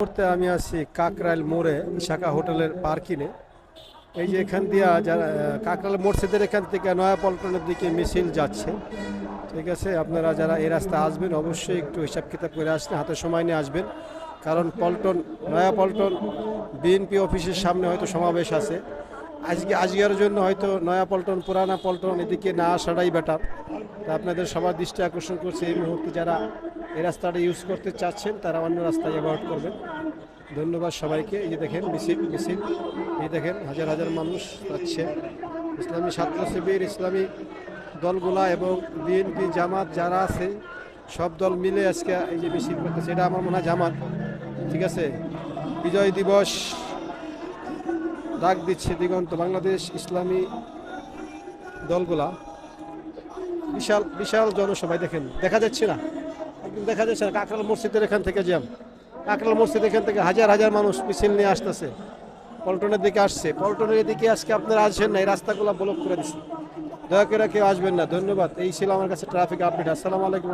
মুহূর্তে আমি আছি কাকরাইল মোড়ে শাখা হোটেলের পার্কিংয়ে। এই যে এখান দিয়ে যারা কাকরাইল মসজিদের এখান থেকে নয়াপল্টনের দিকে মিছিল যাচ্ছে। ঠিক আছে, আপনারা যারা এই রাস্তায় আসবেন অবশ্যই একটু হিসাব কিতাব করে আসবেন, হাতে সময় নিয়ে আসবেন, কারণ নয়াপল্টন বিএনপি অফিসের সামনে হয়তো সমাবেশ আছে। আজকের জন্য হয়তো নয়াপল্টন পুরানা পল্টন এদিকে না আসাটাই বেটার। তা আপনাদের সবার দৃষ্টি আকর্ষণ করছে, এই মুহূর্তে যারা এই রাস্তাটা ইউজ করতে চাচ্ছেন তারা অন্য রাস্তায় অ্যাভয়েড করবেন। ধন্যবাদ সবাইকে। এই যে দেখেন মিছিল, এই দেখেন হাজার হাজার মানুষ যাচ্ছে। ইসলামী ছাত্র শিবির, ইসলামী দলগুলা এবং বিএনপি জামাত যারা আছে সব দল মিলে আজকে এই যে মিছিল করতেছে। এটা আমার মনে হয় জামাত। ঠিক আছে, বিজয় দিবস ডাক দিচ্ছে দিগন্ত বাংলাদেশ ইসলামী দলগুলা। বিশাল বিশাল জনসভায় দেখেন, দেখা যাচ্ছে না, একদম দেখা যাচ্ছে না। কাকরাইল মসজিদের এখান থেকে কাকরাইল মসজিদ এখান থেকে হাজার হাজার মানুষ মিছিল নিয়ে আসতেছে, পল্টনের দিকে আসছে। পল্টনের দিকে আজকে আপনারা আসবেন না, এই রাস্তাগুলো ব্লক করে দিচ্ছে। দয়া করে কেউ আসবেন না। ধন্যবাদ। এই ছিল আমার কাছে ট্রাফিক আপডেট। আসসালামু আলাইকুম।